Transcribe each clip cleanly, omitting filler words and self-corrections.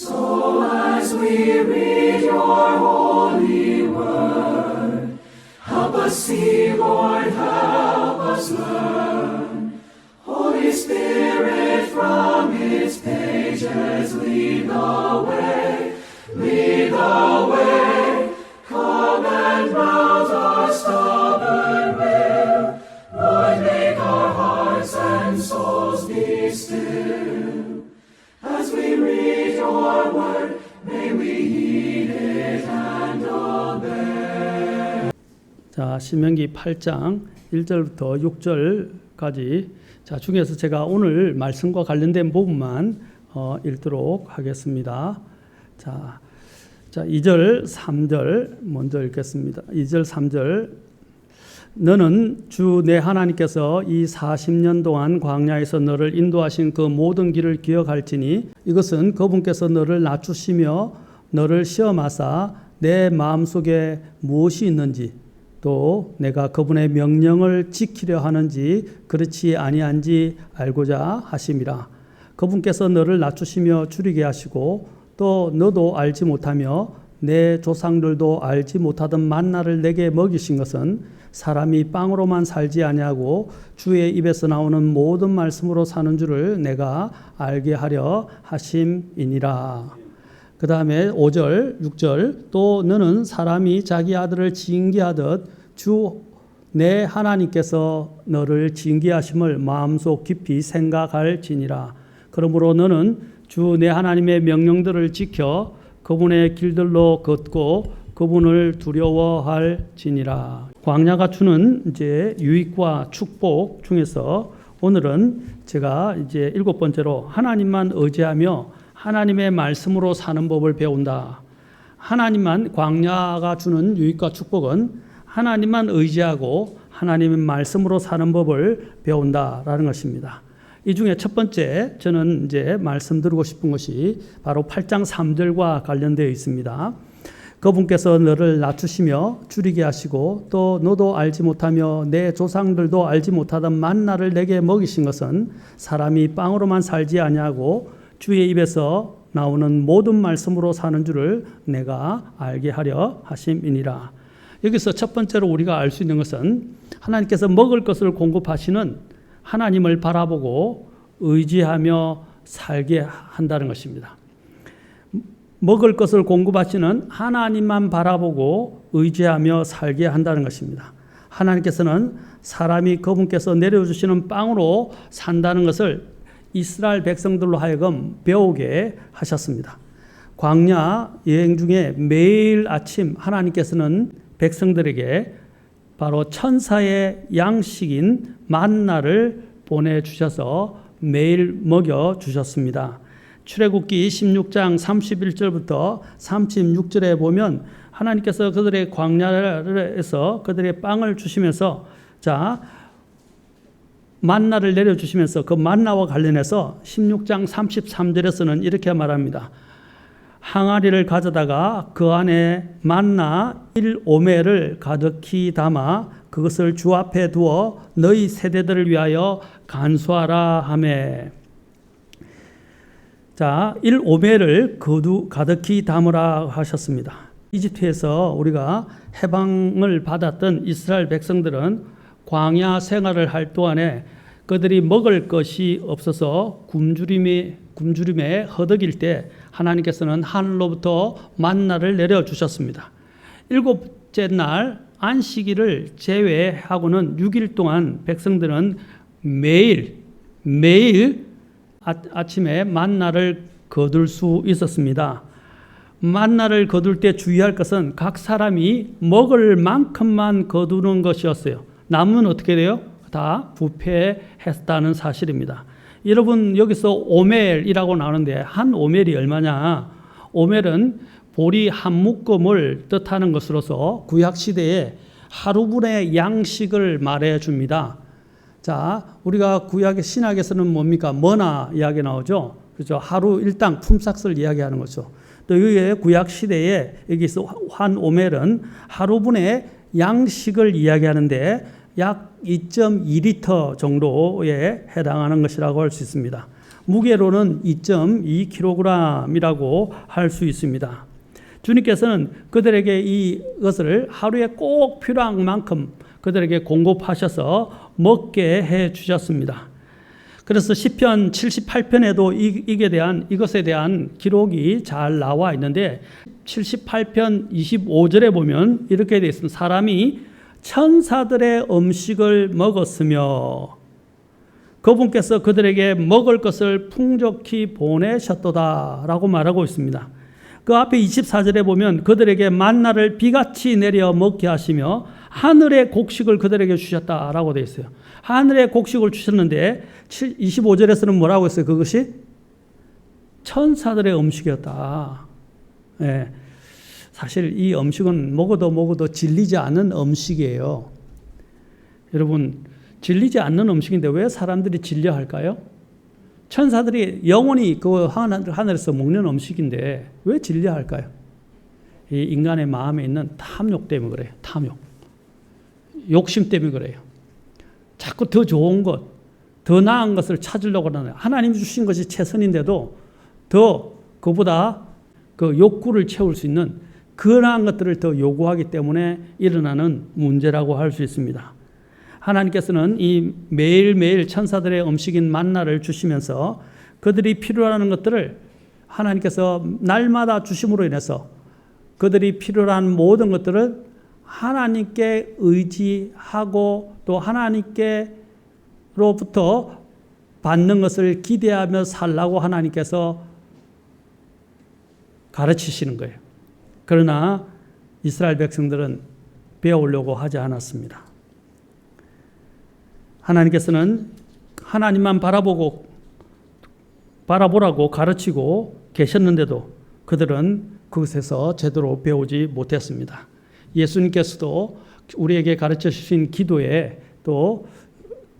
So as we read your holy word, help us see, Lord, help us learn. Holy Spirit, from its pages lead the way, lead the way. Come and rouse our stubborn will. Lord, make our hearts and souls be still. As we read your word, may we heed it and obey. 자, 신명기 8장 1절부터 6절까지 자, 중에서 제가 오늘 말씀과 관련된 부분만 읽도록 하겠습니다. 자, 2절, 3절 먼저 읽겠습니다. 2절, 3절. 너는 주 내 하나님께서 이 40년 동안 광야에서 너를 인도하신 그 모든 길을 기억할지니 이것은 그분께서 너를 낮추시며 너를 시험하사 내 마음속에 무엇이 있는지 또 내가 그분의 명령을 지키려 하는지 그렇지 아니한지 알고자 하심이라. 그분께서 너를 낮추시며 줄이게 하시고 또 너도 알지 못하며 내 조상들도 알지 못하던 만나를 내게 먹이신 것은 사람이 빵으로만 살지 아니하고 주의 입에서 나오는 모든 말씀으로 사는 줄을 내가 알게 하려 하심이니라. 그 다음에 5절, 6절. 또 너는 사람이 자기 아들을 징계하듯 주 내 하나님께서 너를 징계하심을 마음속 깊이 생각할지니라. 그러므로 너는 주 내 하나님의 명령들을 지켜 그분의 길들로 걷고 그분을 두려워할지니라. 광야가 주는 이제 유익과 축복 중에서 오늘은 제가 이제 7번째로 하나님만 의지하며 하나님의 말씀으로 사는 법을 배운다. 하나님만, 광야가 주는 유익과 축복은 하나님만 의지하고 하나님의 말씀으로 사는 법을 배운다라는 것입니다. 이 중에 첫 번째 저는 이제 말씀드리고 싶은 것이 바로 8장 3절과 관련되어 있습니다. 그분께서 너를 낮추시며 줄이게 하시고 또 너도 알지 못하며 내 조상들도 알지 못하던 만나를 내게 먹이신 것은 사람이 빵으로만 살지 아니하고 주의 입에서 나오는 모든 말씀으로 사는 줄을 내가 알게 하려 하심이니라. 여기서 첫 번째로 우리가 알 수 있는 것은 하나님께서 먹을 것을 공급하시는 하나님을 바라보고 의지하며 살게 한다는 것입니다. 먹을 것을 공급하시는 하나님만 바라보고 의지하며 살게 한다는 것입니다. 하나님께서는 사람이 그분께서 내려주시는 빵으로 산다는 것을 이스라엘 백성들로 하여금 배우게 하셨습니다. 광야 여행 중에 매일 아침 하나님께서는 백성들에게 바로 천사의 양식인 만나를 보내주셔서 매일 먹여주셨습니다. 출애굽기 16장 31절부터 36절에 보면 하나님께서 그들의 광야에서 그들의 빵을 주시면서 만나를 내려주시면서 그 만나와 관련해서 16장 33절에서는 이렇게 말합니다. 항아리를 가져다가 그 안에 만나 1오멜을 가득히 담아 그것을 주 앞에 두어 너희 세대들을 위하여 간수하라 하매. 1오멜을 가득히 담으라 하셨습니다. 이집트에서 우리가 해방을 받았던 이스라엘 백성들은 광야 생활을 할 동안에 그들이 먹을 것이 없어서 굶주림에 허덕일 때 하나님께서는 하늘로부터 만나를 내려주셨습니다. 7째 날 안식일을 제외하고는 6일 동안 백성들은 매일 아침에 만나를 거둘 수 있었습니다. 만나를 거둘 때 주의할 것은 각 사람이 먹을 만큼만 거두는 것이었어요. 남은 어떻게 돼요? 다 부패했다는 사실입니다. 여러분 여기서 오멜이라고 나오는데 한 오멜이 얼마냐? 오멜은 보리 한 묶음을 뜻하는 것으로서 구약시대에 하루분의 양식을 말해줍니다. 우리가 구약의 신약에서는 뭡니까? 머나 이야기 나오죠. 그렇죠? 하루 일당 품삯을 이야기하는 거죠. 또 여기에 구약시대에 여기서 한 오멜은 하루분의 양식을 이야기하는데 약 2.2리터 정도에 해당하는 것이라고 할 수 있습니다. 무게로는 2.2kg이라고 할 수 있습니다. 주님께서는 그들에게 이것을 하루에 꼭 필요한 만큼 그들에게 공급하셔서 먹게 해 주셨습니다. 그래서 시편 78편에도 이것에 대한 기록이 잘 나와 있는데 78편 25절에 보면 이렇게 되어 있습니다. 사람이 천사들의 음식을 먹었으며 그분께서 그들에게 먹을 것을 풍족히 보내셨도다 라고 말하고 있습니다. 그 앞에 24절에 보면 그들에게 만나를 비같이 내려 먹게 하시며 하늘의 곡식을 그들에게 주셨다라고 되어 있어요. 하늘의 곡식을 주셨는데 25절에서는 뭐라고 했어요? 그것이 천사들의 음식이었다. 네. 사실 이 음식은 먹어도 질리지 않는 음식이에요. 여러분, 질리지 않는 음식인데 왜 사람들이 질려 할까요? 천사들이 영원히 그 하늘에서 먹는 음식인데 왜 질려 할까요? 이 인간의 마음에 있는 탐욕 때문에 그래요. 탐욕. 욕심 때문에 그래요. 자꾸 더 좋은 것, 더 나은 것을 찾으려고 하는, 하나님 주신 것이 최선인데도 더 그보다 그 욕구를 채울 수 있는 그러한 것들을 더 요구하기 때문에 일어나는 문제라고 할 수 있습니다. 하나님께서는 이 매일매일 천사들의 음식인 만나를 주시면서 그들이 필요로 하는 것들을 하나님께서 날마다 주심으로 인해서 그들이 필요로 한 모든 것들을 하나님께 의지하고 또 하나님께로부터 받는 것을 기대하며 살라고 하나님께서 가르치시는 거예요. 그러나 이스라엘 백성들은 배우려고 하지 않았습니다. 하나님께서는 하나님만 바라보라고 가르치고 계셨는데도 그들은 그것에서 제대로 배우지 못했습니다. 예수님께서도 우리에게 가르쳐 주신 기도에 또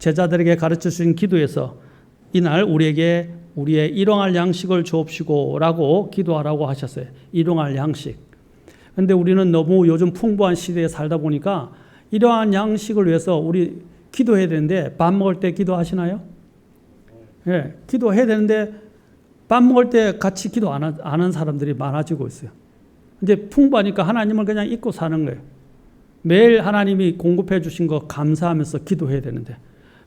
제자들에게 가르쳐 주신 기도에서 이날 우리에게 우리의 일용할 양식을 주옵시고 라고 기도하라고 하셨어요. 일용할 양식. 그런데 우리는 너무 요즘 풍부한 시대에 살다 보니까 이러한 양식을 위해서 우리 기도해야 되는데 밥 먹을 때 기도하시나요? 예, 기도해야 되는데 밥 먹을 때 같이 기도 안 하는 사람들이 많아지고 있어요. 이제 풍부하니까 하나님을 그냥 잊고 사는 거예요. 매일 하나님이 공급해 주신 거 감사하면서 기도해야 되는데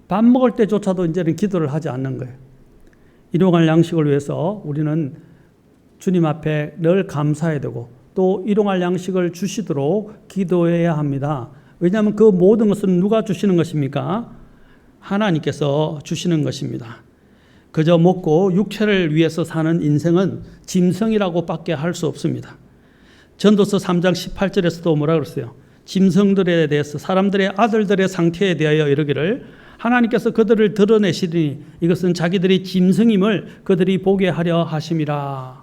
밥 먹을 때조차도 이제는 기도를 하지 않는 거예요. 일용할 양식을 위해서 우리는 주님 앞에 늘 감사해야 되고 또 일용할 양식을 주시도록 기도해야 합니다. 왜냐하면 그 모든 것은 누가 주시는 것입니까? 하나님께서 주시는 것입니다. 그저 먹고 육체를 위해서 사는 인생은 짐승이라고 밖에 할 수 없습니다. 전도서 3장 18절에서도 뭐라 그랬어요? 짐승들에 대해서 사람들의 아들들의 상태에 대하여 이르기를 하나님께서 그들을 드러내시리니 이것은 자기들이 짐승임을 그들이 보게 하려 하심이라.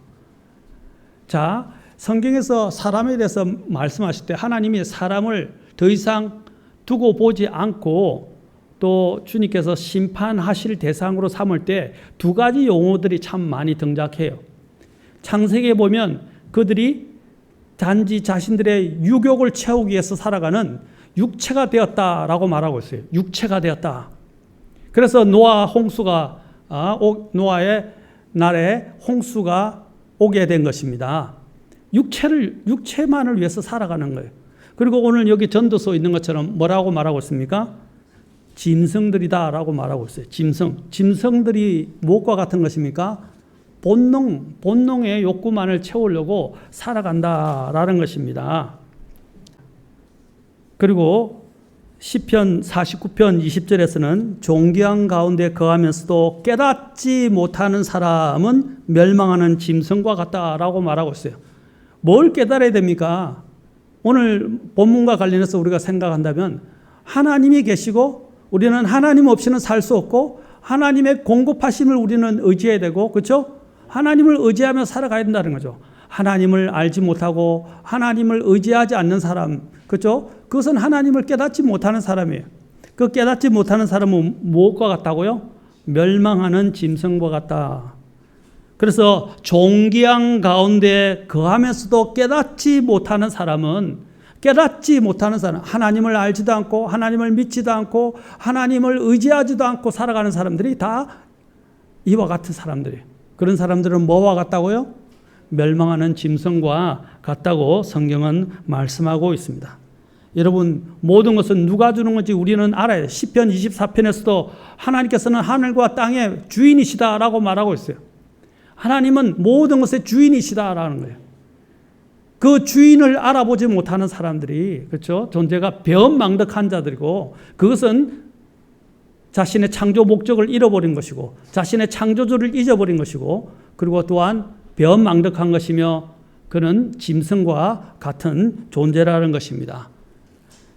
자, 성경에서 사람에 대해서 말씀하실 때 하나님이 사람을 더 이상 두고 보지 않고 또 주님께서 심판하실 대상으로 삼을 때 두 가지 용어들이 참 많이 등장해요. 창세기에 보면 그들이 단지 자신들의 유욕을 채우기 위해서 살아가는 육체가 되었다라고 말하고 있어요. 육체가 되었다. 그래서 노아의 날에 홍수가 오게 된 것입니다. 육체만을 위해서 살아가는 거예요. 그리고 오늘 여기 전도서 있는 것처럼 뭐라고 말하고 있습니까? 짐승들이다라고 말하고 있어요. 짐승들이 무엇과 같은 것입니까? 본능의 욕구만을 채우려고 살아간다라는 것입니다. 그리고 시편 49편 20절에서는 존귀한 가운데 거하면서도 깨닫지 못하는 사람은 멸망하는 짐승과 같다라고 말하고 있어요. 뭘 깨달아야 됩니까? 오늘 본문과 관련해서 우리가 생각한다면 하나님이 계시고 우리는 하나님 없이는 살 수 없고 하나님의 공급하심을 우리는 의지해야 되고 그렇죠? 하나님을 의지하며 살아가야 된다는 거죠. 하나님을 알지 못하고 하나님을 의지하지 않는 사람 그렇죠? 그것은 하나님을 깨닫지 못하는 사람이에요. 그 깨닫지 못하는 사람은 무엇과 같다고요? 멸망하는 짐승과 같다. 그래서 존귀한 가운데 거하면서도 깨닫지 못하는 사람은 하나님을 알지도 않고 하나님을 믿지도 않고 하나님을 의지하지도 않고 살아가는 사람들이 다 이와 같은 사람들이에요. 그런 사람들은 뭐와 같다고요? 멸망하는 짐승과 같다고 성경은 말씀하고 있습니다. 여러분, 모든 것은 누가 주는 건지 우리는 알아야 돼요. 시편 24편에서도 하나님께서는 하늘과 땅의 주인이시다라고 말하고 있어요. 하나님은 모든 것의 주인이시다라는 거예요. 그 주인을 알아보지 못하는 사람들이, 그렇죠? 존재가 배은망덕한 자들이고, 그것은 자신의 창조 목적을 잃어버린 것이고, 자신의 창조주를 잊어버린 것이고, 그리고 또한 배은망덕한 것이며, 그는 짐승과 같은 존재라는 것입니다.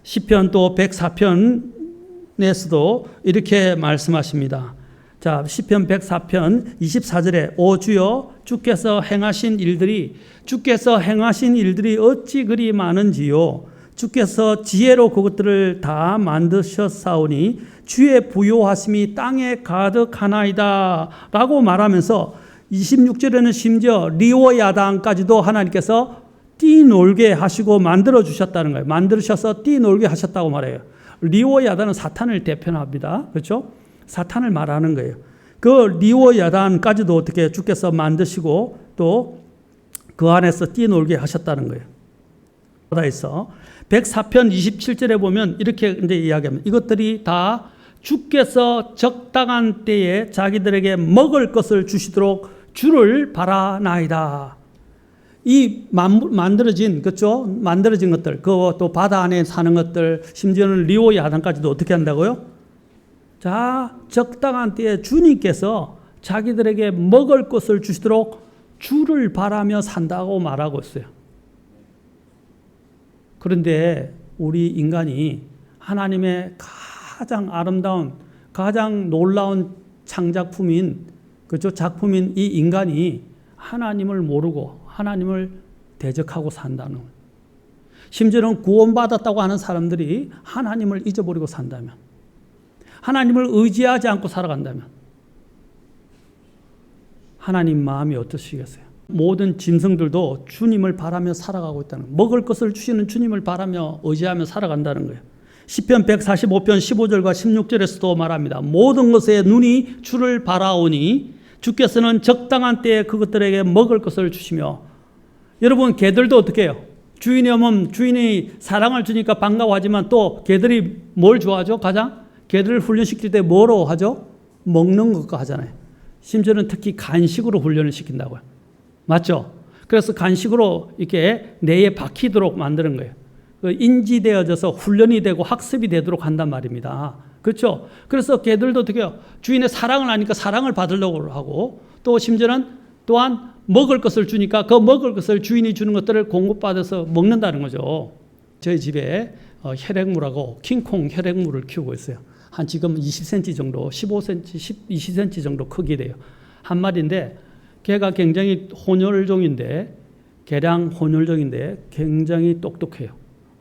시편 또 104편에서도 이렇게 말씀하십니다. 자, 시편 104편 24절에 오 주여 주께서 행하신 일들이 어찌 그리 많은지요. 주께서 지혜로 그것들을 다 만드셨사오니 주의 부요하심이 땅에 가득하나이다 라고 말하면서 26절에는 심지어 리오 야단까지도 하나님께서 뛰놀게 하시고 만들어 주셨다는 거예요. 만드셔서 뛰놀게 하셨다고 말해요. 리오 야단은 사탄을 대표합니다. 그렇죠? 사탄을 말하는 거예요. 그 리오 야단까지도 어떻게 주께서 만드시고 또 그 안에서 뛰놀게 하셨다는 거예요. 바다에서 104편 27절에 보면 이렇게 이제 이야기합니다. 이것들이 다 주께서 적당한 때에 자기들에게 먹을 것을 주시도록 주를 바라나이다. 이 만들어진, 그렇죠? 만들어진 것들, 또 바다 안에 사는 것들, 심지어는 리오 야단까지도 어떻게 한다고요? 자, 적당한 때에 주님께서 자기들에게 먹을 것을 주시도록 주를 바라며 산다고 말하고 있어요. 그런데 우리 인간이 하나님의 가장 아름다운, 가장 놀라운 창작품인, 그렇죠? 작품인 이 인간이 하나님을 모르고 하나님을 대적하고 산다는 거예요. 심지어는 구원받았다고 하는 사람들이 하나님을 잊어버리고 산다면, 하나님을 의지하지 않고 살아간다면 하나님 마음이 어떠시겠어요? 모든 짐승들도 주님을 바라며 살아가고 있다는 거예요. 먹을 것을 주시는 주님을 바라며 의지하며 살아간다는 거예요. 시편 145편 15절과 16절에서도 말합니다. 모든 것에 눈이 주를 바라오니 주께서는 적당한 때에 그것들에게 먹을 것을 주시며. 여러분, 개들도 어떻게 해요? 주인이 오면 주인이 사랑을 주니까 반가워하지만 또 개들이 뭘 좋아하죠? 가장? 개들을 훈련시킬 때 뭐로 하죠? 먹는 것과 하잖아요. 심지어는 특히 간식으로 훈련을 시킨다고요. 맞죠? 그래서 간식으로 이렇게 뇌에 박히도록 만드는 거예요. 인지되어져서 훈련이 되고 학습이 되도록 한단 말입니다. 그렇죠? 그래서 개들도 어떻게 해요? 주인의 사랑을 아니까 사랑을 받으려고 하고, 또 심지어는 또한 먹을 것을 주니까 그 먹을 것을 주인이 주는 것들을 공급받아서 먹는다는 거죠. 저희 집에 혈액무라고 킹콩 혈액무를 키우고 있어요. 한 지금 20cm 정도, 15cm, 20cm 정도 크기 돼요. 한 마리인데 걔가 굉장히 혼혈종인데, 개량 혼혈종인데 굉장히 똑똑해요.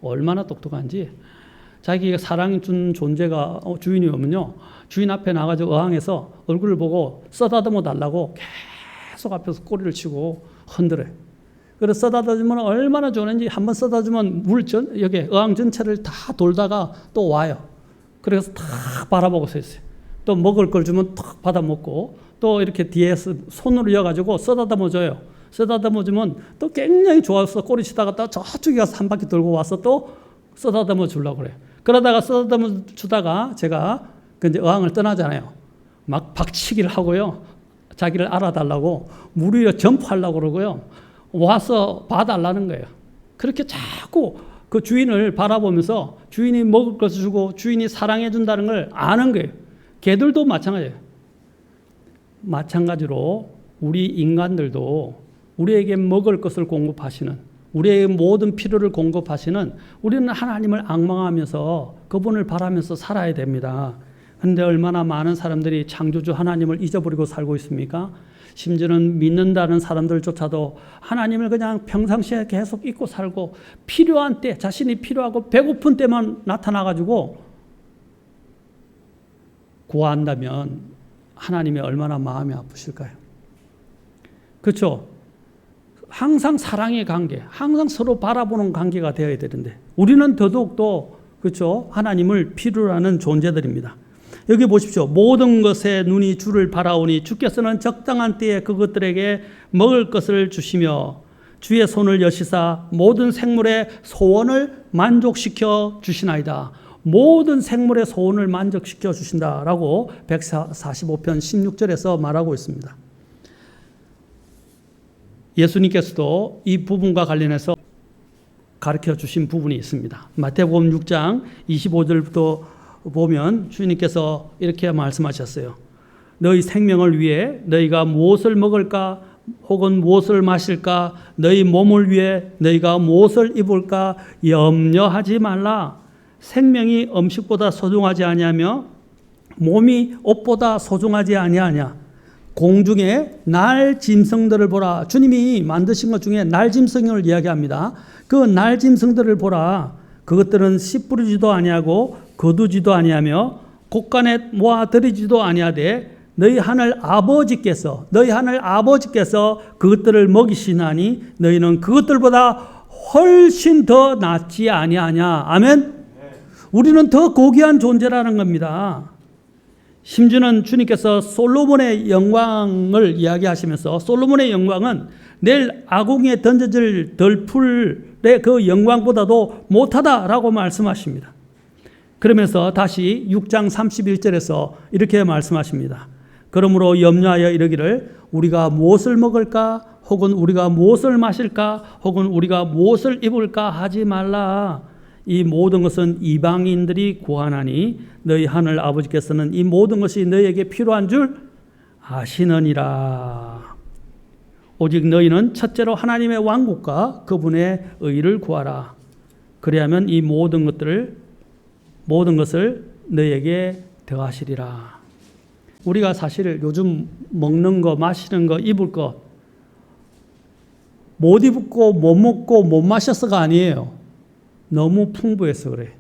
얼마나 똑똑한지, 자기가 사랑 준 존재가 주인이 오면요, 주인 앞에 나가서 어항에서 얼굴을 보고 쓰다듬어 달라고 계속 앞에서 꼬리를 치고 흔들어요. 그래서 쓰다듬으면 얼마나 좋은지, 한번 쓰다듬으면 여기 어항 전체를 다 돌다가 또 와요. 그래서 다 바라보고 서 있어요. 또 먹을 걸 주면 탁 받아 먹고, 또 이렇게 뒤에서 손으로 이어가지고 쓰다듬어 줘요. 쓰다듬어 주면 또 굉장히 좋아서 꼬리 치다가 또 저쪽에 가서 한 바퀴 돌고 와서 또 쓰다듬어 주려고 그래요. 그러다가 쓰다듬어 주다가 제가 이제 어항을 떠나잖아요. 막 박치기를 하고요. 자기를 알아달라고 물 위에 점프하려고 그러고요. 와서 봐달라는 거예요. 그렇게 자꾸 그 주인을 바라보면서 주인이 먹을 것을 주고 주인이 사랑해 준다는 걸 아는 거예요. 개들도 마찬가지예요. 마찬가지로 우리 인간들도 우리에게 먹을 것을 공급하시는, 우리의 모든 필요를 공급하시는, 우리는 하나님을 앙망하면서 그분을 바라면서 살아야 됩니다. 그런데 얼마나 많은 사람들이 창조주 하나님을 잊어버리고 살고 있습니까? 심지어는 믿는다는 사람들조차도 하나님을 그냥 평상시에 계속 잊고 살고, 필요한 때, 자신이 필요하고 배고픈 때만 나타나가지고 구한다면 하나님이 얼마나 마음이 아프실까요? 그렇죠? 항상 사랑의 관계, 항상 서로 바라보는 관계가 되어야 되는데 우리는 더더욱 또, 그렇죠? 하나님을 필요로 하는 존재들입니다. 여기 보십시오. 모든 것에 눈이 주를 바라오니 주께서는 적당한 때에 그것들에게 먹을 것을 주시며 주의 손을 여시사 모든 생물의 소원을 만족시켜 주시나이다. 모든 생물의 소원을 만족시켜 주신다라고 145편 16절에서 말하고 있습니다. 예수님께서도 이 부분과 관련해서 가르쳐 주신 부분이 있습니다. 마태복음 6장 25절부터 보면 주님께서 이렇게 말씀하셨어요. 너희 생명을 위해 너희가 무엇을 먹을까 혹은 무엇을 마실까 너희 몸을 위해 너희가 무엇을 입을까 염려하지 말라. 생명이 음식보다 소중하지 아니하며 몸이 옷보다 소중하지 아니하냐. 공중에 날짐승들을 보라. 주님이 만드신 것 중에 날짐승을 이야기합니다. 그 날짐승들을 보라. 그것들은 씨 뿌리지도 아니하고 거두지도 아니하며 곳간에 모아들이지도 아니하되 너희 하늘 아버지께서 그것들을 먹이시나니 너희는 그것들보다 훨씬 더 낫지 아니하냐. 아멘. 우리는 더 고귀한 존재라는 겁니다. 심지어는 주님께서 솔로몬의 영광을 이야기하시면서 솔로몬의 영광은 내일 아궁이에 던져질 덜풀의 그 영광보다도 못하다라고 말씀하십니다. 그러면서 다시 6장 31절에서 이렇게 말씀하십니다. 그러므로 염려하여 이르기를 우리가 무엇을 먹을까 혹은 우리가 무엇을 마실까 혹은 우리가 무엇을 입을까 하지 말라. 이 모든 것은 이방인들이 구하나니 너희 하늘 아버지께서는 이 모든 것이 너희에게 필요한 줄 아시느니라. 오직 너희는 첫째로 하나님의 왕국과 그분의 의를 구하라. 그리하면 이 모든 것을 너희에게 더하시리라. 우리가 사실 요즘 먹는 거, 마시는 거, 입을 거 못 입고 못 먹고 못 마셔서가 아니에요. 너무 풍부해서 그래.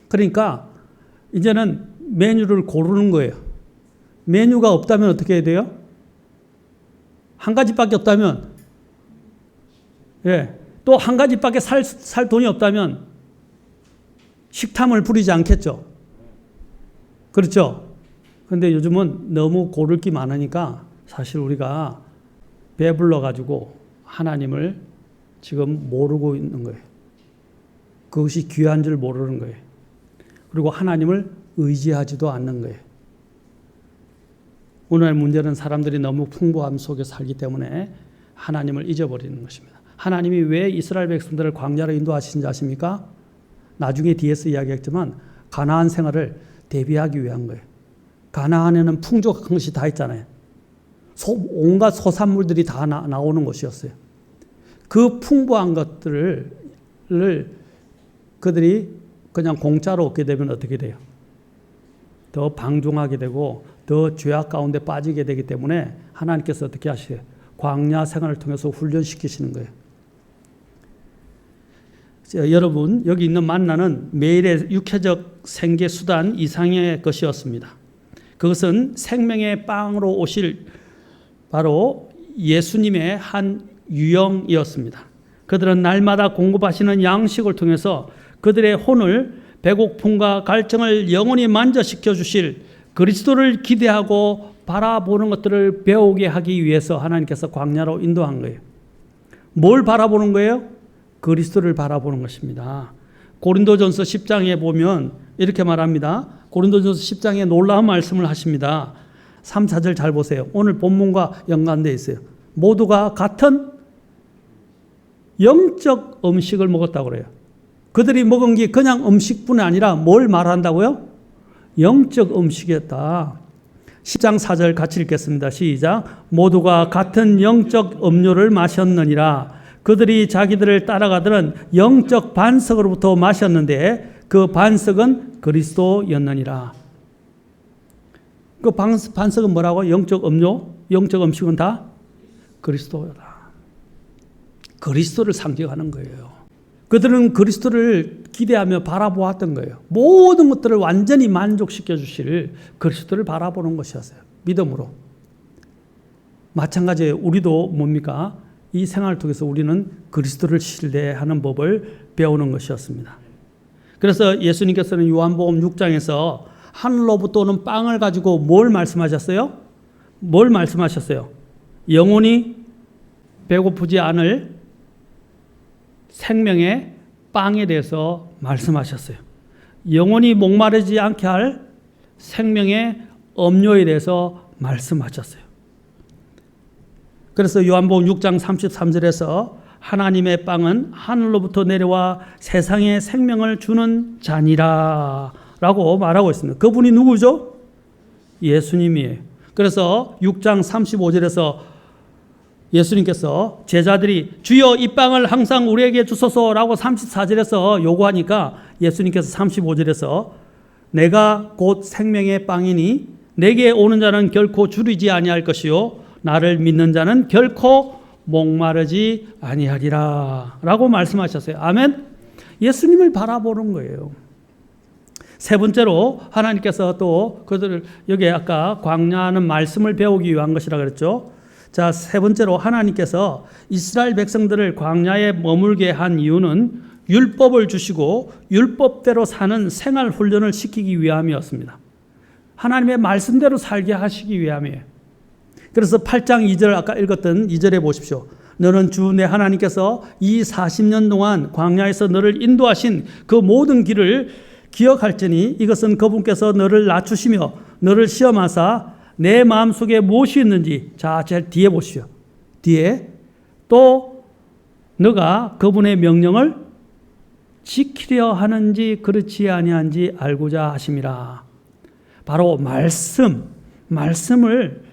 그러니까 이제는 메뉴를 고르는 거예요. 메뉴가 없다면 어떻게 해야 돼요? 한 가지밖에 없다면, 또 한 가지밖에 살 돈이 없다면 식탐을 부리지 않겠죠. 그렇죠? 그런데 요즘은 너무 고를 게 많으니까 사실 우리가 배불러 가지고 하나님을 지금 모르고 있는 거예요. 그것이 귀한 줄 모르는 거예요. 그리고 하나님을 의지하지도 않는 거예요. 오늘 문제는 사람들이 너무 풍부함 속에 살기 때문에 하나님을 잊어버리는 것입니다. 하나님이 왜 이스라엘 백성들을 광야로 인도하신지 아십니까? 나중에 뒤에서 이야기했지만 가나안 생활을 대비하기 위한 거예요. 가나안에는 풍족한 것이 다 있잖아요. 온갖 소산물들이 다 나오는 곳이었어요. 그 풍부한 것들을 그들이 그냥 공짜로 얻게 되면 어떻게 돼요? 더 방종하게 되고 더 죄악 가운데 빠지게 되기 때문에 하나님께서 어떻게 하시세요? 광야 생활을 통해서 훈련시키시는 거예요. 여러분, 여기 있는 만나는 매일의 육체적 생계 수단 이상의 것이었습니다. 그것은 생명의 빵으로 오실 바로 예수님의 한 유형이었습니다. 그들은 날마다 공급하시는 양식을 통해서 그들의 혼을 배고픔과 갈증을 영원히 만져시켜 주실 그리스도를 기대하고 바라보는 것들을 배우게 하기 위해서 하나님께서 광야로 인도한 거예요. 뭘 바라보는 거예요? 그리스도를 바라보는 것입니다. 고린도전서 10장에 보면 이렇게 말합니다. 고린도전서 10장에 놀라운 말씀을 하십니다. 3, 4절 잘 보세요. 오늘 본문과 연관되어 있어요. 모두가 같은 영적 음식을 먹었다고 그래요. 그들이 먹은 게 그냥 음식뿐 아니라 뭘 말한다고요? 영적 음식이었다. 10장 4절 같이 읽겠습니다. 시작. 모두가 같은 영적 음료를 마셨느니라. 그들이 자기들을 따라가들은 영적 반석으로부터 마셨는데 그 반석은 그리스도였느니라. 그 반석은 뭐라고? 영적 음료, 영적 음식은 다 그리스도다. 그리스도를 상징하는 거예요. 그들은 그리스도를 기대하며 바라보았던 거예요. 모든 것들을 완전히 만족시켜 주실 그리스도를 바라보는 것이었어요. 믿음으로. 마찬가지예요. 우리도 뭡니까? 이 생활을 통해서 우리는 그리스도를 신뢰하는 법을 배우는 것이었습니다. 그래서 예수님께서는 요한복음 6장에서 하늘로부터 오는 빵을 가지고 뭘 말씀하셨어요? 뭘 말씀하셨어요? 영원히 배고프지 않을 생명의 빵에 대해서 말씀하셨어요. 영원히 목마르지 않게 할 생명의 음료에 대해서 말씀하셨어요. 그래서 요한복음 6장 33절에서 하나님의 빵은 하늘로부터 내려와 세상에 생명을 주는 잔이라 라고 말하고 있습니다. 그분이 누구죠? 예수님이에요. 그래서 6장 35절에서 예수님께서 제자들이 주여 이 빵을 항상 우리에게 주소서라고 34절에서 요구하니까 예수님께서 35절에서 내가 곧 생명의 빵이니 내게 오는 자는 결코 줄이지 아니할 것이요 나를 믿는 자는 결코 목마르지 아니하리라 라고 말씀하셨어요. 아멘. 예수님을 바라보는 거예요. 세 번째로 하나님께서 또 그들을 여기 아까 광야하는 말씀을 배우기 위한 것이라 그랬죠. 자, 세 번째로 하나님께서 이스라엘 백성들을 광야에 머물게 한 이유는 율법을 주시고 율법대로 사는 생활 훈련을 시키기 위함이었습니다. 하나님의 말씀대로 살게 하시기 위함이에요. 그래서 8장 2절 아까 읽었던 2절에 보십시오. 너는 주 내 하나님께서 이 40년 동안 광야에서 너를 인도하신 그 모든 길을 기억할지니 이것은 그분께서 너를 낮추시며 너를 시험하사 내 마음속에 무엇이 있는지 자, 제일 뒤에 보시오. 뒤에 또 너가 그분의 명령을 지키려 하는지 그렇지 아니한지 알고자 하심이라. 바로 말씀을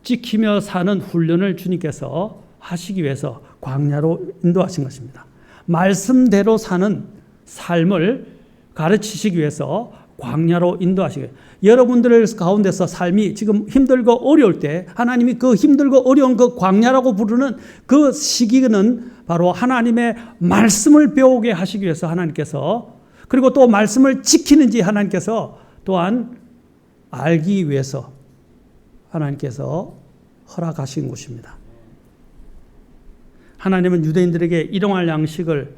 지키며 사는 훈련을 주님께서 하시기 위해서 광야로 인도하신 것입니다. 말씀대로 사는 삶을 가르치시기 위해서 광야로 인도하시기 위해서 여러분들 가운데서 삶이 지금 힘들고 어려울 때 하나님이 그 힘들고 어려운 그 광야라고 부르는 그 시기는 바로 하나님의 말씀을 배우게 하시기 위해서 하나님께서 그리고 또 말씀을 지키는지 하나님께서 또한 알기 위해서 하나님께서 허락하신 것입니다. 하나님은 유대인들에게 일용할 양식을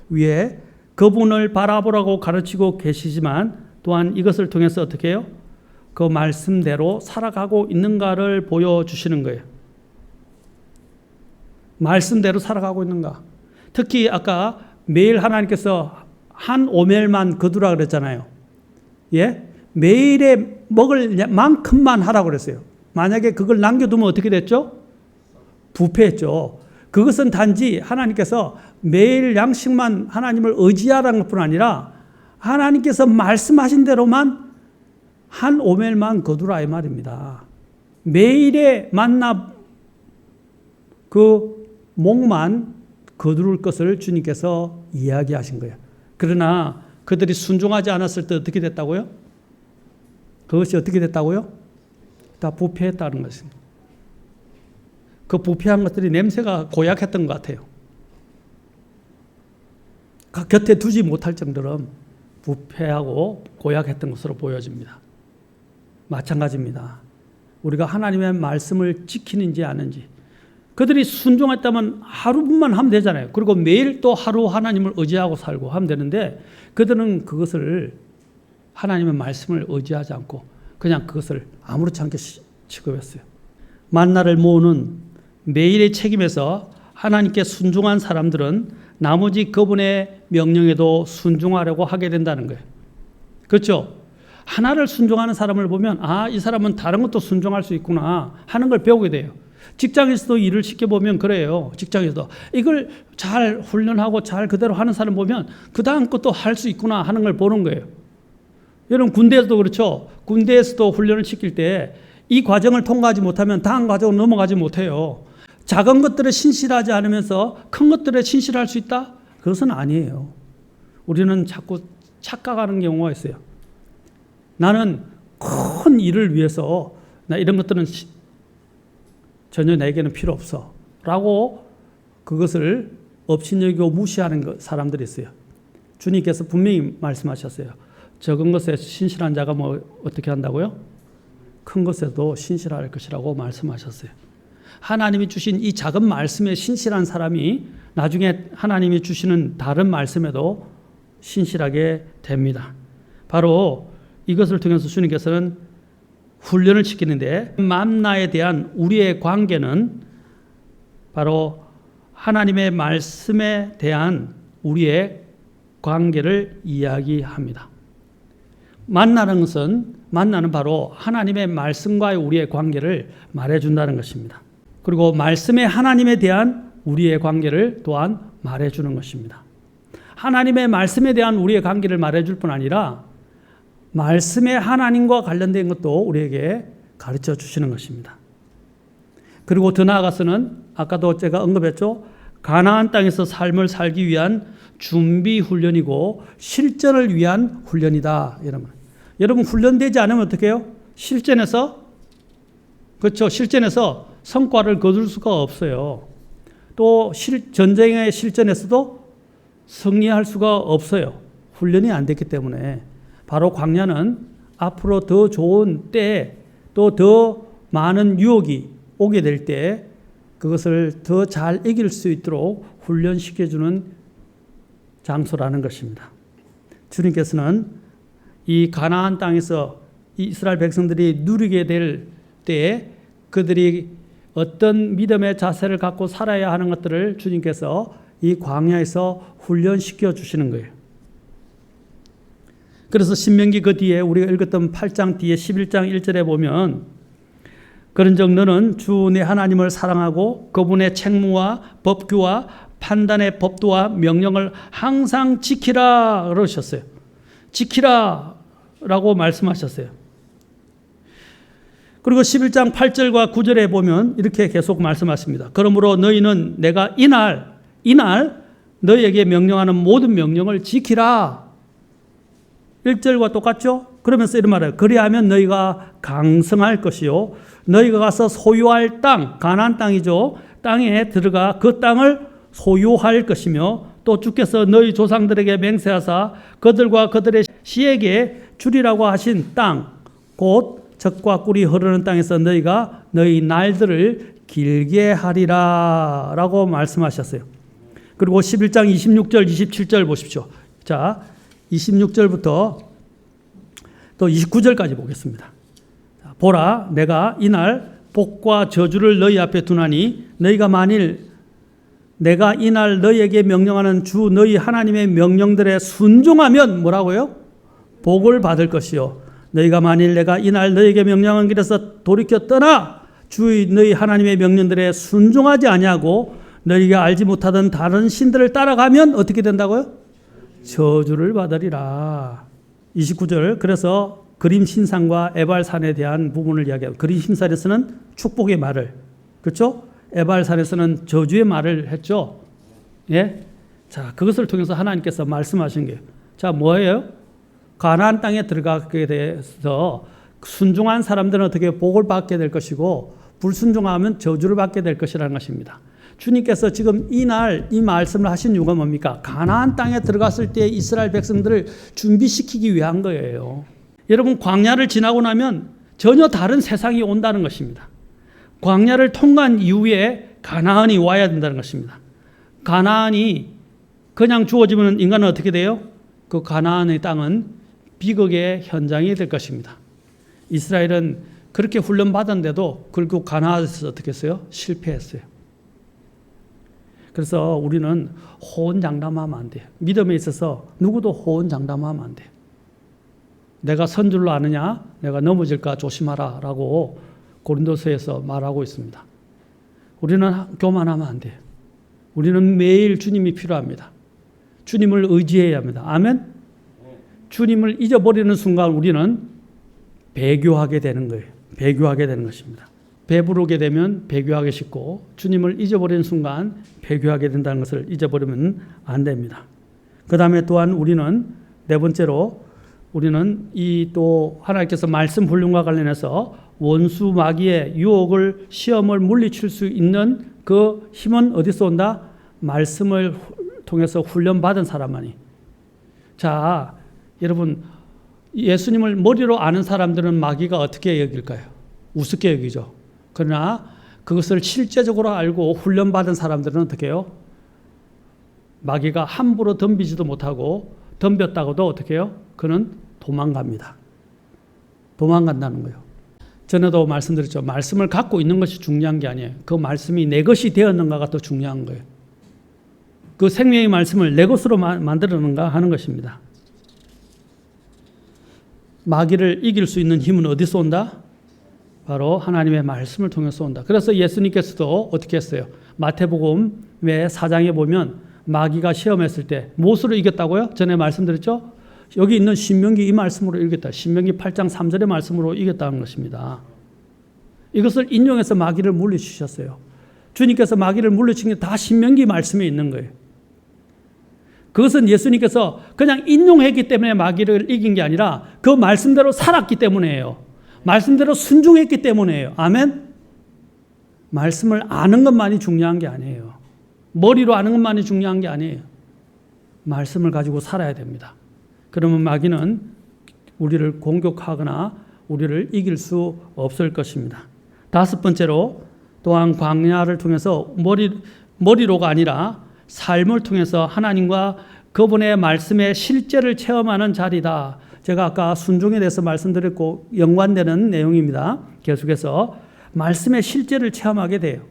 위해 그분을 바라보라고 가르치고 계시지만 또한 이것을 통해서 어떻게 해요? 그 말씀대로 살아가고 있는가를 보여주시는 거예요. 말씀대로 살아가고 있는가. 특히 아까 매일 하나님께서 한 오멜만 거두라 그랬잖아요. 예? 매일에 먹을 만큼만 하라고 그랬어요. 만약에 그걸 남겨두면 어떻게 됐죠? 부패했죠. 그것은 단지 하나님께서 매일 양식만 하나님을 의지하라는 것뿐 아니라 하나님께서 말씀하신 대로만 한 오멜만 거두라 이 말입니다. 매일의 만나 그 목만 거두를 것을 주님께서 이야기하신 거예요. 그러나 그들이 순종하지 않았을 때 어떻게 됐다고요? 그것이 어떻게 됐다고요? 다 부패했다는 것입니다. 그 부패한 것들이 냄새가 고약했던 것 같아요. 곁에 두지 못할 정도로 부패하고 고약했던 것으로 보여집니다. 마찬가지입니다. 우리가 하나님의 말씀을 지키는지 아는지. 그들이 순종했다면 하루분만 하면 되잖아요. 그리고 매일 또 하루 하나님을 의지하고 살고 하면 되는데 그들은 그것을 하나님의 말씀을 의지하지 않고 그냥 그것을 아무렇지 않게 취급했어요. 만나를 모으는 매일의 책임에서 하나님께 순종한 사람들은 나머지 그분의 명령에도 순종하려고 하게 된다는 거예요. 그렇죠? 하나를 순종하는 사람을 보면 아, 이 사람은 다른 것도 순종할 수 있구나 하는 걸 배우게 돼요. 직장에서도 일을 시켜보면 그래요. 직장에서도 이걸 잘 훈련하고 잘 그대로 하는 사람 보면 그 다음 것도 할 수 있구나 하는 걸 보는 거예요. 여러분 군대에서도 그렇죠. 군대에서도 훈련을 시킬 때 이 과정을 통과하지 못하면 다음 과정으로 넘어가지 못해요. 작은 것들에 신실하지 않으면서 큰 것들에 신실할 수 있다? 그것은 아니에요. 우리는 자꾸 착각하는 경우가 있어요. 나는 큰 일을 위해서 나 이런 것들은 전혀 내게는 필요 없어 라고 그것을 업신여기고 무시하는 사람들이 있어요. 주님께서 분명히 말씀하셨어요. 적은 것에 신실한 자가 뭐 어떻게 한다고요? 큰 것에도 신실할 것이라고 말씀하셨어요. 하나님이 주신 이 작은 말씀에 신실한 사람이 나중에 하나님이 주시는 다른 말씀에도 신실하게 됩니다. 바로 이것을 통해서 주님께서는 훈련을 시키는데, 만나에 대한 우리의 관계는 바로 하나님의 말씀에 대한 우리의 관계를 이야기합니다. 만나는 바로 하나님의 말씀과의 우리의 관계를 말해준다는 것입니다. 그리고 말씀의 하나님에 대한 우리의 관계를 또한 말해주는 것입니다. 하나님의 말씀에 대한 우리의 관계를 말해줄 뿐 아니라 말씀의 하나님과 관련된 것도 우리에게 가르쳐 주시는 것입니다. 그리고 더 나아가서는 아까도 제가 언급했죠. 가나안 땅에서 삶을 살기 위한 준비 훈련이고 실전을 위한 훈련이다. 여러분 훈련되지 않으면 어떻게 해요? 실전에서 성과를 거둘 수가 없어요. 또 전쟁의 실전에서도 승리할 수가 없어요. 훈련이 안 됐기 때문에. 바로 광야는 앞으로 더 좋은 때, 또 더 많은 유혹이 오게 될 때 그것을 더 잘 이길 수 있도록 훈련시켜주는 장소라는 것입니다. 주님께서는 이 가나안 땅에서 이스라엘 백성들이 누리게 될 때에 그들이 어떤 믿음의 자세를 갖고 살아야 하는 것들을 주님께서 이 광야에서 훈련시켜 주시는 거예요. 그래서 신명기 그 뒤에 우리가 읽었던 8장 뒤에 11장 1절에 보면, 그런즉 너는 주 내 하나님을 사랑하고 그분의 책무와 법규와 판단의 법도와 명령을 항상 지키라 그러셨어요. 지키라라고 말씀하셨어요. 그리고 11장 8절과 9절에 보면 이렇게 계속 말씀하십니다. 그러므로 너희는 내가 이날 너희에게 명령하는 모든 명령을 지키라. 1절과 똑같죠? 그러면서 이런 말이에요. 그리하면 너희가 강성할 것이요 너희가 가서 소유할 땅, 가나안 땅이죠. 땅에 들어가 그 땅을 소유할 것이며, 또 주께서 너희 조상들에게 맹세하사 그들과 그들의 씨에게 주리라고 하신 땅, 곧 젖과 꿀이 흐르는 땅에서 너희가 너희 날들을 길게 하리라 라고 말씀하셨어요. 그리고 11장 26절 27절 보십시오. 자, 26절부터 또 29절까지 보겠습니다. 보라, 내가 이날 복과 저주를 너희 앞에 두나니 너희가 만일 내가 이날 너희에게 명령하는 주 너희 하나님의 명령들에 순종하면 뭐라고요? 복을 받을 것이요 너희가 만일 내가 이날 너희에게 명령한 길에서 돌이켜 떠나 주 너희 하나님의 명령들에 순종하지 아니하고 너희가 알지 못하던 다른 신들을 따라가면 어떻게 된다고요? 저주를 받으리라. 29절, 그래서 그림 신상과 에발산에 대한 부분을 이야기하고, 그림 신상에서는 축복의 말을, 그렇죠? 에발산에서는 저주의 말을 했죠. 예? 자, 그것을 통해서 하나님께서 말씀하신 게, 자, 뭐예요? 가나안 땅에 들어가게 돼서 순종한 사람들은 어떻게 복을 받게 될 것이고, 불순종하면 저주를 받게 될 것이라는 것입니다. 주님께서 지금 이날 이 말씀을 하신 이유가 뭡니까? 가나안 땅에 들어갔을 때 이스라엘 백성들을 준비시키기 위한 거예요. 여러분, 광야를 지나고 나면 전혀 다른 세상이 온다는 것입니다. 광야를 통과한 이후에 가나안이 와야 된다는 것입니다. 가나안이 그냥 주어지면 인간은 어떻게 돼요? 그 가나안의 땅은 비극의 현장이 될 것입니다. 이스라엘은 그렇게 훈련받았는데도 결국 가나안에서 어떻게 했어요? 실패했어요. 그래서 우리는 호언장담하면 안 돼요. 믿음에 있어서 누구도 호언장담하면 안 돼요. 내가 선 줄로 아느냐? 내가 넘어질까 조심하라 라고 고린도서에서 말하고 있습니다. 우리는 교만하면 안 돼요. 우리는 매일 주님이 필요합니다. 주님을 의지해야 합니다. 아멘? 주님을 잊어버리는 순간 우리는 배교하게 되는 거예요. 배교하게 되는 것입니다. 배부르게 되면 배교하기 쉽고, 주님을 잊어버리는 순간 배교하게 된다는 것을 잊어버리면 안 됩니다. 그 다음에 또한 우리는 네 번째로 우리는 이 또 하나님께서 말씀 훈련과 관련해서 원수 마귀의 유혹을 시험을 물리칠 수 있는 그 힘은 어디서 온다? 말씀을 통해서 훈련받은 사람만이. 자, 여러분, 예수님을 머리로 아는 사람들은 마귀가 어떻게 여길까요? 우습게 여기죠. 그러나 그것을 실제적으로 알고 훈련받은 사람들은 어떻게 해요? 마귀가 함부로 덤비지도 못하고, 덤볐다고도 어떻게 해요? 그는 도망갑니다. 도망간다는 거예요. 전에도 말씀드렸죠. 말씀을 갖고 있는 것이 중요한 게 아니에요. 그 말씀이 내 것이 되었는가가 더 중요한 거예요. 그 생명의 말씀을 내 것으로 만들었는가 하는 것입니다. 마귀를 이길 수 있는 힘은 어디서 온다? 바로 하나님의 말씀을 통해서 온다. 그래서 예수님께서도 어떻게 했어요? 마태복음의 4장에 보면 마귀가 시험했을 때 무엇으로 이겼다고요? 전에 말씀드렸죠? 여기 있는 신명기 이 말씀으로 이겼다. 신명기 8장 3절의 말씀으로 이겼다는 것입니다. 이것을 인용해서 마귀를 물리치셨어요. 주님께서 마귀를 물리친 게 다 신명기 말씀에 있는 거예요. 그것은 예수님께서 그냥 인용했기 때문에 마귀를 이긴 게 아니라 그 말씀대로 살았기 때문이에요. 말씀대로 순종했기 때문이에요. 아멘? 말씀을 아는 것만이 중요한 게 아니에요. 머리로 아는 것만이 중요한 게 아니에요. 말씀을 가지고 살아야 됩니다. 그러면 마귀는 우리를 공격하거나 우리를 이길 수 없을 것입니다. 다섯 번째로 또한 광야를 통해서 머리로가 아니라 삶을 통해서 하나님과 그분의 말씀의 실제를 체험하는 자리다. 제가 아까 순종에 대해서 말씀드렸고 연관되는 내용입니다. 계속해서 말씀의 실제를 체험하게 돼요.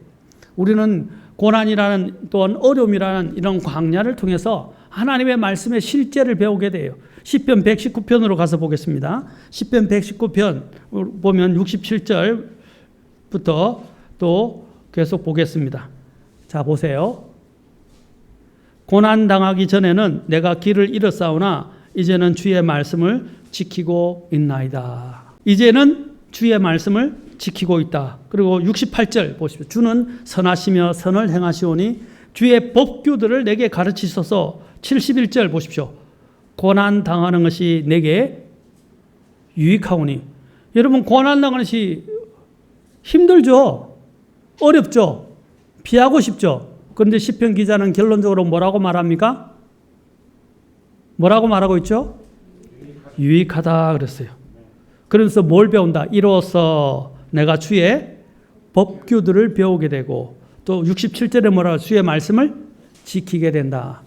우리는 고난이라는 또한 어려움이라는 이런 광야를 통해서 하나님의 말씀의 실제를 배우게 돼요. 시편 119편으로 가서 보겠습니다. 시편 119편 보면 67절부터 또 계속 보겠습니다. 자, 보세요. 고난당하기 전에는 내가 길을 잃었사오나 이제는 주의 말씀을 지키고 있나이다. 이제는 주의 말씀을 지키고 있다. 그리고 68절 보십시오. 주는 선하시며 선을 행하시오니 주의 법규들을 내게 가르치소서. 71절 보십시오. 고난당하는 것이 내게 유익하오니. 여러분, 고난당하는 것이 힘들죠? 어렵죠? 피하고 싶죠? 그런데 시편 기자는 결론적으로 뭐라고 말합니까? 뭐라고 말하고 있죠? 유익하다 그랬어요. 그래서 뭘 배운다? 이로써 내가 주의 법규들을 배우게 되고 또 67절에 뭐라고 주의 말씀을 지키게 된다.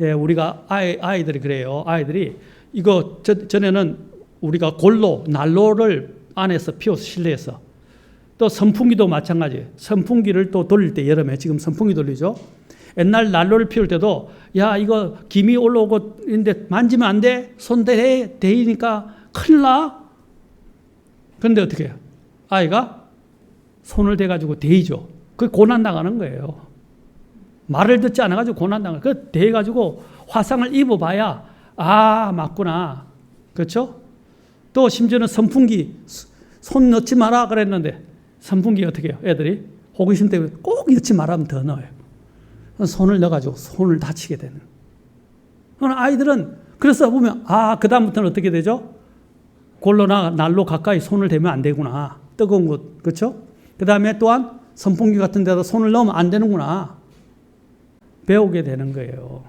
예, 우리가 아이들이 그래요. 아이들이 이거 전에는 우리가 골로 난로를 안에서 피워서 실내에서 또 선풍기도 마찬가지예요. 선풍기를 또 돌릴 때 여름에 지금 선풍기 돌리죠. 옛날 난로를 피울 때도 야 이거 김이 올라오고 있는데 만지면 안 돼. 손 대이니까 큰일 나. 그런데 어떻게 해요? 아이가 손을 대가지고 대이죠. 그게 고난당하는 거예요. 말을 듣지 않아가지고 고난당하는 거예요. 그 대가지고 화상을 입어봐야 아 맞구나. 그렇죠? 또 심지어는 선풍기 손 넣지 마라 그랬는데 선풍기 어떻게 해요? 애들이 호기심 때문에 꼭 넣지 말라면 더 넣어요. 손을 넣어가지고 손을 다치게 되는. 아이들은 그래서 보면 아 그다음부터는 어떻게 되죠? 골로나 난로 가까이 손을 대면 안 되구나. 뜨거운 곳 그렇죠? 그 다음에 또한 선풍기 같은 데다 손을 넣으면 안 되는구나. 배우게 되는 거예요.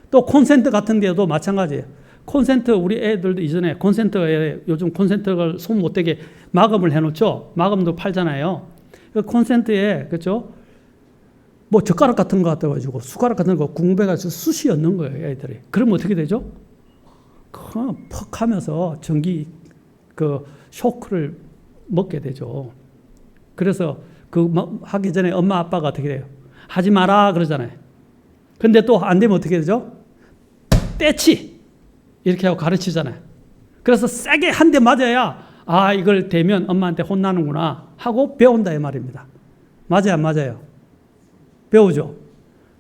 또 콘센트 같은 데도 마찬가지예요. 콘센트 우리 애들도 이전에 콘센트에 요즘 콘센트를 손 못 대게 마금을 해놓죠. 마금도 팔잖아요. 그 콘센트에 그렇죠. 뭐 젓가락 같은 거 갖다 가지고 숟가락 같은 거 궁배가지고 쑤시 얹는 거예요, 애들이. 그러면 어떻게 되죠? 퍽 하면서 전기 그 쇼크를 먹게 되죠. 그래서 그 하기 전에 엄마 아빠가 어떻게 돼요? 하지 마라 그러잖아요. 근데 또 안 되면 어떻게 되죠? 떼치 이렇게 하고 가르치잖아요. 그래서 세게 한 대 맞아야 아 이걸 대면 엄마한테 혼나는구나 하고 배운다 이 말입니다. 맞아요, 안 맞아요? 배우죠.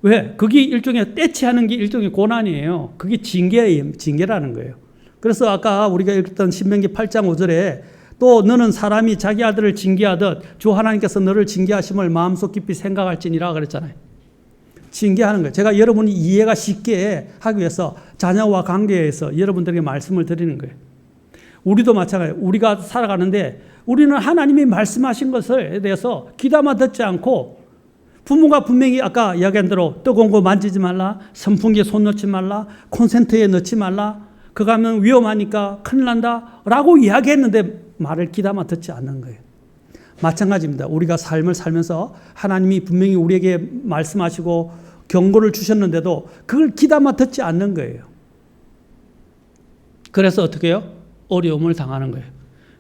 왜? 그게 일종의 떼치하는 게 일종의 고난이에요. 그게 징계라는 거예요. 그래서 아까 우리가 읽었던 신명기 8장 5절에 또 너는 사람이 자기 아들을 징계하듯 주 하나님께서 너를 징계하심을 마음속 깊이 생각할지니라 그랬잖아요. 징계하는 거예요. 제가 여러분이 이해가 쉽게 하기 위해서 자녀와 관계에서 여러분들에게 말씀을 드리는 거예요. 우리도 마찬가지예요. 우리가 살아가는데 우리는 하나님이 말씀하신 것에 대해서 귀담아 듣지 않고 부모가 분명히 아까 이야기한 대로 뜨거운 거 만지지 말라, 선풍기에 손 넣지 말라, 콘센트에 넣지 말라, 그거 하면 위험하니까 큰일 난다 라고 이야기했는데 말을 귀담아 듣지 않는 거예요. 마찬가지입니다. 우리가 삶을 살면서 하나님이 분명히 우리에게 말씀하시고 경고를 주셨는데도 그걸 귀담아 듣지 않는 거예요. 그래서 어떻게 해요? 어려움을 당하는 거예요.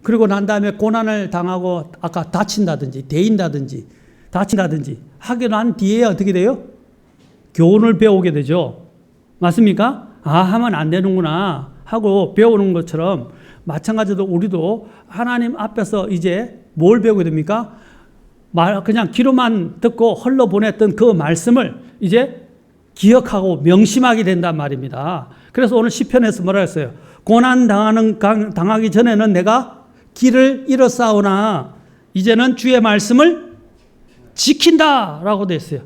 그리고 난 다음에 고난을 당하고 아까 다친다든지 데인다든지 다친다든지 하게 난 뒤에 어떻게 돼요? 교훈을 배우게 되죠. 맞습니까? 아, 하면 안 되는구나 하고 배우는 것처럼 마찬가지로 우리도 하나님 앞에서 이제 뭘 배우게 됩니까? 그냥 귀로만 듣고 흘러보냈던 그 말씀을 이제 기억하고 명심하게 된단 말입니다. 그래서 오늘 시편에서 뭐라 했어요? 고난 당하기 전에는 내가 길을 잃었사오나 이제는 주의 말씀을 지킨다라고 됐어요.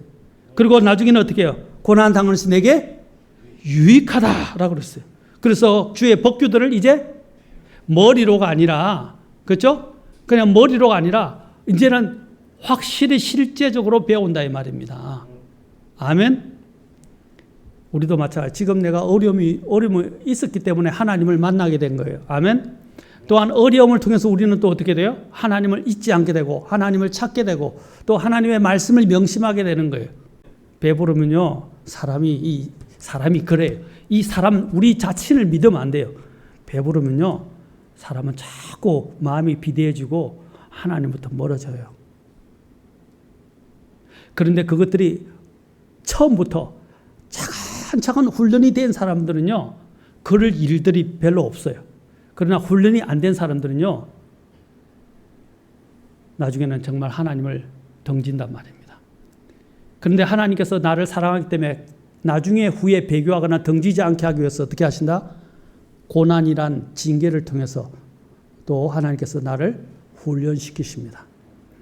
그리고 나중에는 어떻게 해요? 고난 당하는 것이 내게 유익하다라고 그랬어요. 그래서 주의 법규들을 이제 머리로가 아니라, 그렇죠? 그냥 머리로가 아니라 이제는 확실히 실제적으로 배운다 이 말입니다. 아멘. 우리도 마찬가지. 지금 내가 어려움이 있었기 때문에 하나님을 만나게 된 거예요. 아멘. 또한 어려움을 통해서 우리는 또 어떻게 돼요? 하나님을 잊지 않게 되고 하나님을 찾게 되고 또 하나님의 말씀을 명심하게 되는 거예요. 배부르면요, 사람이 그래요. 이 사람 우리 자신을 믿으면 안 돼요. 배부르면요, 사람은 자꾸 마음이 비대해지고 하나님부터 멀어져요. 그런데 그것들이 처음부터 차근차근 훈련이 된 사람들은요, 그럴 일들이 별로 없어요. 그러나 훈련이 안 된 사람들은요, 나중에는 정말 하나님을 덩진단 말입니다. 그런데 하나님께서 나를 사랑하기 때문에 나중에 후에 배교하거나 덩지지 않게 하기 위해서 어떻게 하신다? 고난이란 징계를 통해서 또 하나님께서 나를 훈련시키십니다.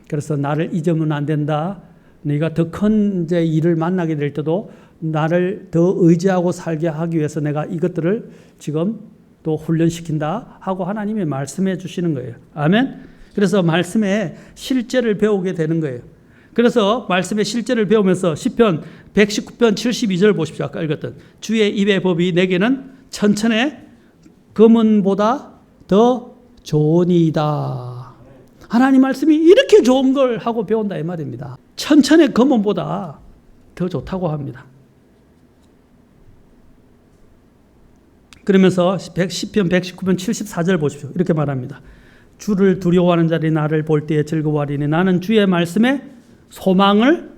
그래서 나를 잊으면 안 된다. 네가 더 큰 일을 만나게 될 때도 나를 더 의지하고 살게 하기 위해서 내가 이것들을 지금 또 훈련시킨다 하고 하나님이 말씀해 주시는 거예요. 아멘. 그래서 말씀의 실제를 배우게 되는 거예요. 그래서 말씀의 실제를 배우면서 시편 119편 72절 보십시오. 아까 읽었던 주의 입의 법이 내게는 천천의 금은보다 더 좋으니이다. 하나님 말씀이 이렇게 좋은 걸 하고 배운다 이 말입니다. 천천의 금은보다 더 좋다고 합니다. 그러면서 시편 119편 74절 보십시오. 이렇게 말합니다. 주를 두려워하는 자들이 나를 볼 때에 즐거워하리니 나는 주의 말씀에 소망을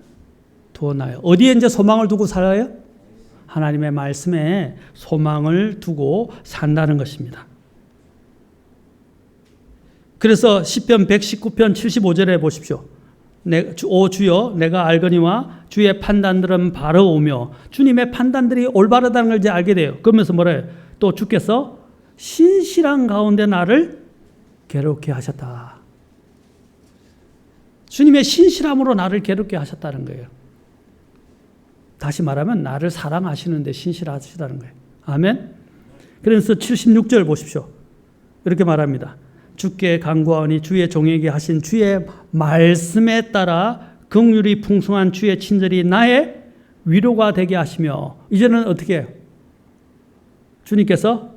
두었나요. 어디에 이제 소망을 두고 살아요? 하나님의 말씀에 소망을 두고 산다는 것입니다. 그래서 시편 119편 75절에 보십시오. 오 주여 내가 알거니와 주의 판단들은 바르오며 주님의 판단들이 올바르다는 걸 이제 알게 돼요. 그러면서 뭐라 해요? 또 주께서 신실한 가운데 나를 괴롭게 하셨다. 주님의 신실함으로 나를 괴롭게 하셨다는 거예요. 다시 말하면 나를 사랑하시는데 신실하시다는 거예요. 아멘. 그래서 76절 보십시오. 이렇게 말합니다. 주께 간구하오니 주의 종에게 하신 주의 말씀에 따라 긍휼이 풍성한 주의 친절이 나의 위로가 되게 하시며 이제는 어떻게 해요? 주님께서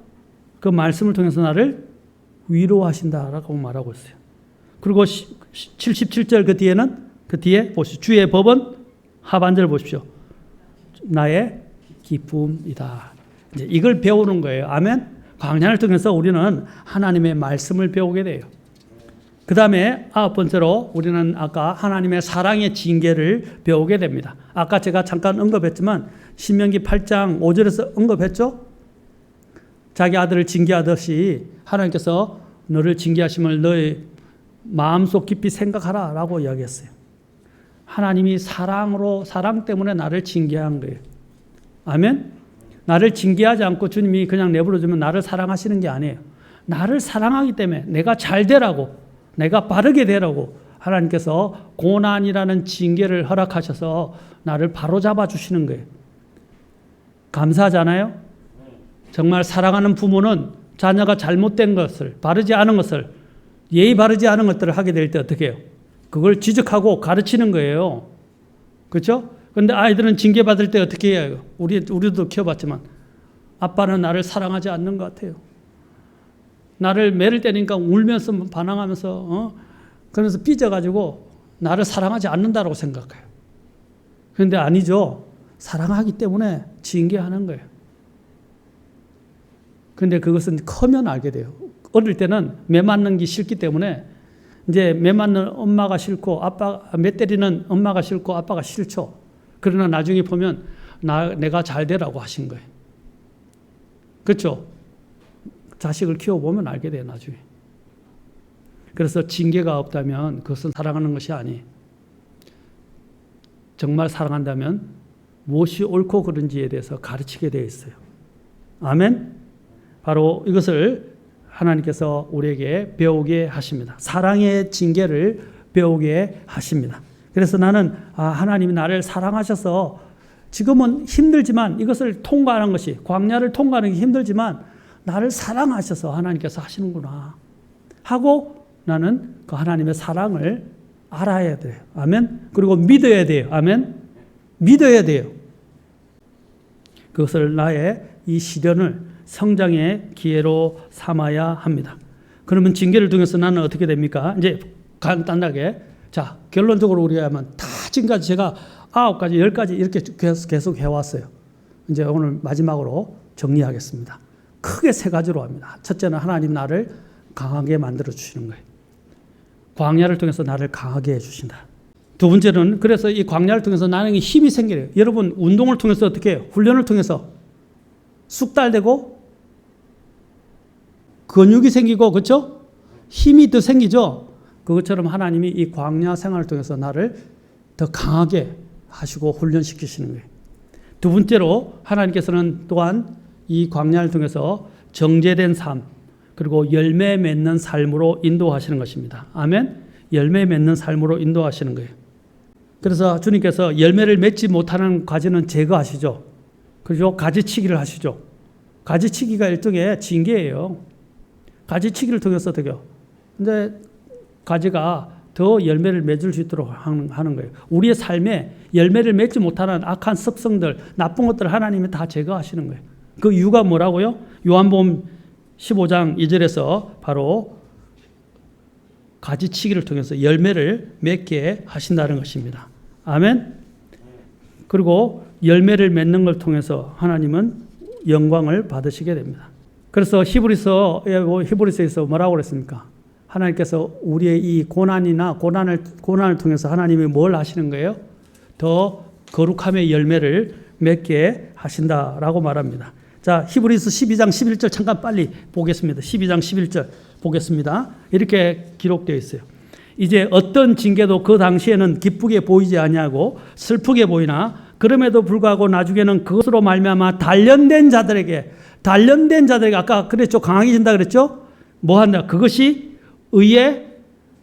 그 말씀을 통해서 나를 위로하신다라고 말하고 있어요. 그리고 77절 그 뒤에 보십시오. 주의 법은 하반절 보십시오. 나의 기쁨이다. 이제 이걸 배우는 거예요. 아멘. 광야를 통해서 우리는 하나님의 말씀을 배우게 돼요. 그 다음에 9번째로 우리는 아까 하나님의 사랑의 징계를 배우게 됩니다. 아까 제가 잠깐 언급했지만 신명기 8장 5절에서 언급했죠. 자기 아들을 징계하듯이 하나님께서 너를 징계하심을 너의 마음속 깊이 생각하라 라고 이야기했어요. 하나님이 사랑 때문에 나를 징계한 거예요. 아멘. 나를 징계하지 않고 주님이 그냥 내버려두면 나를 사랑하시는 게 아니에요. 나를 사랑하기 때문에 내가 잘 되라고, 내가 바르게 되라고 하나님께서 고난이라는 징계를 허락하셔서 나를 바로잡아 주시는 거예요. 감사하잖아요. 정말 사랑하는 부모는 자녀가 잘못된 것을, 바르지 않은 것을, 예의 바르지 않은 것들을 하게 될 때 어떻게 해요? 그걸 지적하고 가르치는 거예요. 그렇죠? 그런데 아이들은 징계받을 때 어떻게 해요? 우리도 키워봤지만 아빠는 나를 사랑하지 않는 것 같아요. 나를 매를 때니까 울면서 반항하면서 그러면서 삐져가지고 나를 사랑하지 않는다고 생각해요. 그런데 아니죠. 사랑하기 때문에 징계하는 거예요. 그런데 그것은 커면 알게 돼요. 어릴 때는 매 맞는 게 싫기 때문에 이제 매 맞는 엄마가 싫고 매 때리는 엄마가 싫고 아빠가 싫죠. 그러나 나중에 보면 내가 잘 되라고 하신 거예요. 그렇죠? 자식을 키워보면 알게 돼요, 나중에. 그래서 징계가 없다면 그것은 사랑하는 것이 아니에요. 정말 사랑한다면 무엇이 옳고 그른지에 대해서 가르치게 되어 있어요. 아멘? 바로 이것을 하나님께서 우리에게 배우게 하십니다. 사랑의 징계를 배우게 하십니다. 그래서 나는 하나님이 나를 사랑하셔서 지금은 힘들지만 이것을 통과하는 것이, 광야를 통과하는 게 힘들지만 나를 사랑하셔서 하나님께서 하시는구나 하고 나는 그 하나님의 사랑을 알아야 돼요. 아멘. 그리고 믿어야 돼요. 아멘. 믿어야 돼요. 그것을 나의 이 시련을 성장의 기회로 삼아야 합니다. 그러면 징계를 통해서 나는 어떻게 됩니까? 이제 간단하게, 자, 결론적으로 우리가 하면 다 지금까지 제가 9가지, 10가지 이렇게 계속 해왔어요. 이제 오늘 마지막으로 정리하겠습니다. 크게 3가지로 합니다. 첫째는 하나님 나를 강하게 만들어 주시는 거예요. 광야를 통해서 나를 강하게 해주신다. 두 번째는 그래서 이 광야를 통해서 나는 힘이 생겨요. 여러분 운동을 통해서 어떻게 해요? 훈련을 통해서 쑥달되고 근육이 생기고 그렇죠? 힘이 더 생기죠? 그것처럼 하나님이 이 광야 생활을 통해서 나를 더 강하게 하시고 훈련시키시는 거예요. 두 번째로 하나님께서는 또한 이 광야를 통해서 정죄된 삶 그리고 열매 맺는 삶으로 인도하시는 것입니다. 아멘. 열매 맺는 삶으로 인도하시는 거예요. 그래서 주님께서 열매를 맺지 못하는 가지는 제거하시죠. 그리고 가지치기를 하시죠. 가지치기가 일종의 징계예요. 가지치기를 통해서 어떻게요? 근데 가지가 더 열매를 맺을 수 있도록 하는 거예요. 우리의 삶에 열매를 맺지 못하는 악한 습성들, 나쁜 것들을 하나님이 다 제거하시는 거예요. 그 이유가 뭐라고요? 요한복음 15장 2절에서 바로 가지치기를 통해서 열매를 맺게 하신다는 것입니다. 아멘. 그리고 열매를 맺는 걸 통해서 하나님은 영광을 받으시게 됩니다. 그래서 히브리서에서 뭐라고 그랬습니까? 하나님께서 우리의 이 고난을 통해서 하나님이 뭘 하시는 거예요? 더 거룩함의 열매를 맺게 하신다라고 말합니다. 자, 히브리서 12장 11절 잠깐 빨리 보겠습니다. 12장 11절 보겠습니다. 이렇게 기록되어 있어요. 이제 어떤 징계도 그 당시에는 기쁘게 보이지 아니하고 슬프게 보이나 그럼에도 불구하고 나중에는 그것으로 말미암아 단련된 자들에게 아까 그랬죠. 강하게진다 그랬죠. 뭐 한다? 그것이 의의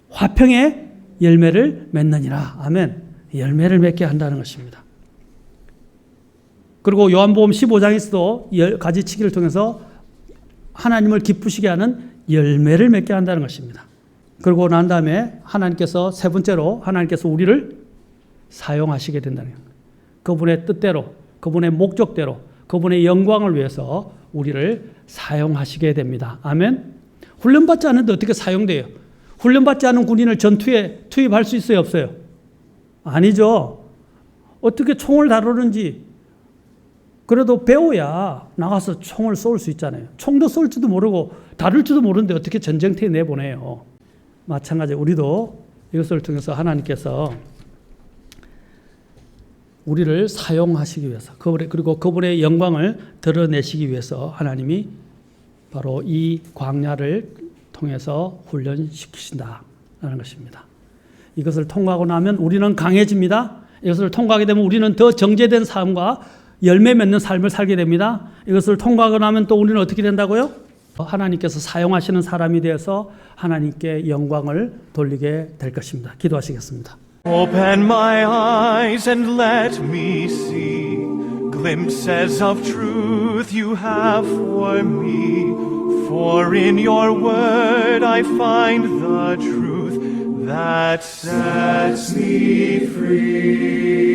화평의 열매를 맺느니라. 아멘. 열매를 맺게 한다는 것입니다. 그리고 요한복음 15장에서도 가지치기를 통해서 하나님을 기쁘시게 하는 열매를 맺게 한다는 것입니다. 그리고 난 다음에 하나님께서 세 번째로 하나님께서 우리를 사용하시게 된다는 거예요. 그분의 뜻대로, 그분의 목적대로, 그분의 영광을 위해서 우리를 사용하시게 됩니다. 아멘. 훈련받지 않는데 어떻게 사용돼요? 훈련받지 않은 군인을 전투에 투입할 수 있어요, 없어요? 아니죠. 어떻게 총을 다루는지 그래도 배워야 나가서 총을 쏠 수 있잖아요. 총도 쏠 줄도 모르고 다룰 줄도 모르는데 어떻게 전쟁터에 내보내요. 마찬가지로 우리도 이것을 통해서 하나님께서 우리를 사용하시기 위해서 그리고 그분의 영광을 드러내시기 위해서 하나님이 바로 이 광야를 통해서 훈련시키신다는 것입니다. 이것을 통과하고 나면 우리는 강해집니다. 이것을 통과하게 되면 우리는 더 정제된 삶과 열매 맺는 삶을 살게 됩니다. 이것을 통과하고 나면 또 우리는 어떻게 된다고요? 하나님께서 사용하시는 사람이 되어서 하나님께 영광을 돌리게 될 것입니다. 기도하시겠습니다. Open my eyes and let me see glimpses of truth you have for me. For in your word I find the truth that sets me free.